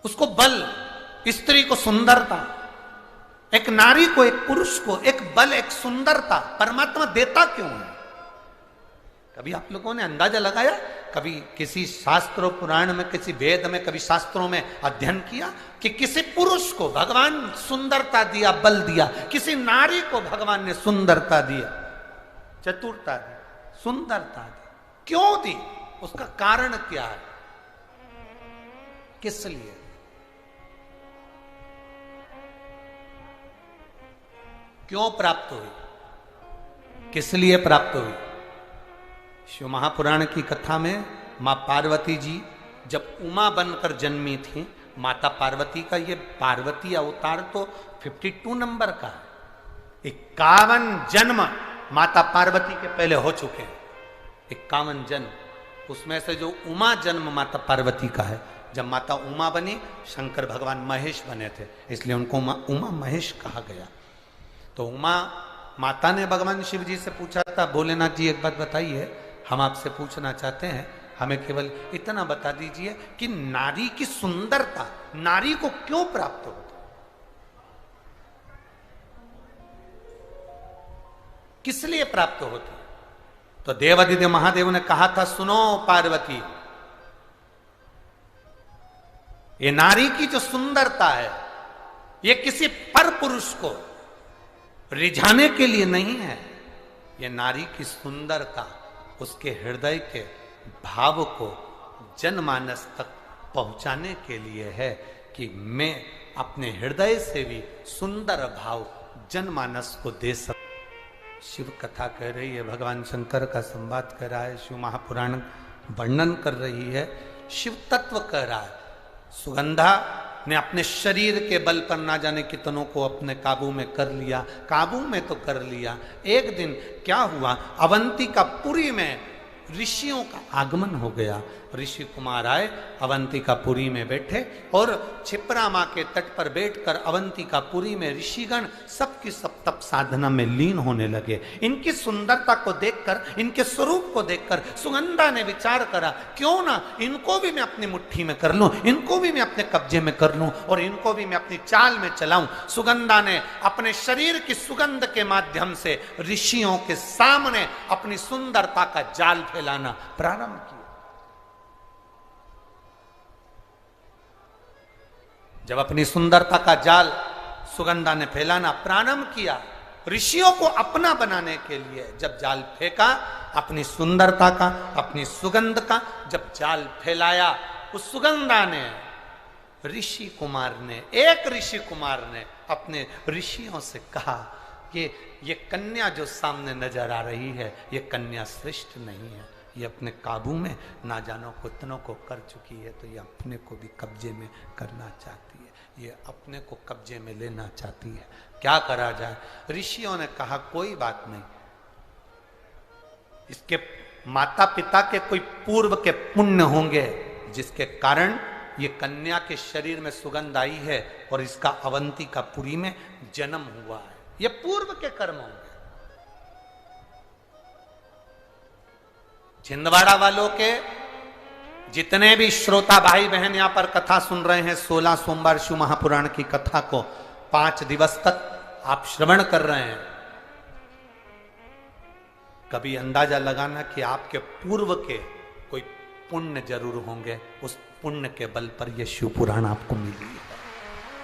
उसको बल, स्त्री को सुंदरता, एक नारी को, एक पुरुष को एक बल, एक सुंदरता परमात्मा देता क्यों है? कभी आप लोगों ने अंदाजा लगाया? कभी किसी शास्त्रों पुराण में, किसी वेद में, कभी शास्त्रों में अध्ययन किया कि किसी पुरुष को भगवान सुंदरता दिया, बल दिया, किसी नारी को भगवान ने सुंदरता दिया, चतुरता दी, सुंदरता दी? क्यों दी? उसका कारण क्या है? किस लिए? क्यों प्राप्त हुई? किस लिए प्राप्त हुई? शिव महापुराण की कथा में मां पार्वती जी जब उमा बनकर जन्मी थी, माता पार्वती का ये पार्वती अवतार तो 52 नंबर का है। 51 जन्म माता पार्वती के पहले हो चुके हैं, 51 जन्म। उसमें से जो उमा जन्म माता पार्वती का है, जब माता उमा बनी, शंकर भगवान महेश बने थे, इसलिए उनको उमा महेश कहा गया। तो उमा माता ने भगवान शिव जी से पूछा था, भोलेनाथ जी एक बात बताइए, हम आपसे पूछना चाहते हैं, हमें केवल इतना बता दीजिए कि नारी की सुंदरता नारी को क्यों प्राप्त होती, किस लिए प्राप्त होती? तो देवादिदेव महादेव ने कहा था, सुनो पार्वती, ये नारी की जो सुंदरता है, ये किसी पर पुरुष को रिझाने के लिए नहीं है। ये नारी की सुंदरता उसके हृदय के भाव को जनमानस तक पहुंचाने के लिए है कि मैं अपने हृदय से भी सुंदर भाव जनमानस को दे सकूं। शिव कथा कह रही है, भगवान शंकर का संवाद कर रहा है, शिव महापुराण वर्णन कर रही है, शिव तत्व कह रहा है। सुगंधा ने अपने शरीर के बल पर ना जाने कितनों को अपने काबू में कर लिया, काबू में तो कर लिया। एक दिन क्या हुआ, अवंतिकापुरी में ऋषियों का आगमन हो गया। ऋषि कुमार आए, अवंतिकापुरी में बैठे और क्षिप्रा माँ के तट पर बैठकर अवंतिकापुरी में ऋषिगण सबकी सब तप साधना में लीन होने लगे। इनकी सुंदरता को देखकर, इनके स्वरूप को देखकर सुगंधा ने विचार करा, क्यों ना इनको भी मैं अपनी मुट्ठी में कर लूं, इनको भी मैं अपने कब्जे में कर लूं और इनको भी मैं अपनी चाल में चलाऊं। सुगंधा ने अपने शरीर की सुगंध के माध्यम से ऋषियों के सामने अपनी सुंदरता का जाल फैलाना प्रारंभ किया। जब अपनी सुंदरता का जाल सुगंधा ने फैलाना प्रारंभ किया, ऋषियों को अपना बनाने के लिए जब जाल फेंका, अपनी सुंदरता का, अपनी सुगंध का जब जाल फैलाया, उस सुगंधा ने, ऋषि कुमार ने, एक ऋषि कुमार ने अपने ऋषियों से कहा कि ये कन्या जो सामने नजर आ रही है, ये कन्या श्रेष्ठ नहीं है, ये अपने काबू में ना जानो कितनों को कर चुकी है, तो ये अपने को भी कब्जे में करना चाहती है, ये अपने को कब्जे में लेना चाहती है, क्या करा जाए? ऋषियों ने कहा, कोई बात नहीं, इसके माता पिता के कोई पूर्व के पुण्य होंगे जिसके कारण ये कन्या के शरीर में सुगंध आई है और इसका अवंतिकापुरी में जन्म हुआ है, ये पूर्व के कर्म होंगे। छिंदवाड़ा वालों के जितने भी श्रोता भाई बहन यहां पर कथा सुन रहे हैं, 16 सोमवार शिव महापुराण की कथा को 5 दिवस तक आप श्रवण कर रहे हैं, कभी अंदाजा लगाना कि आपके पूर्व के कोई पुण्य जरूर होंगे, उस पुण्य के बल पर यह शिव पुराण आपको मिली है।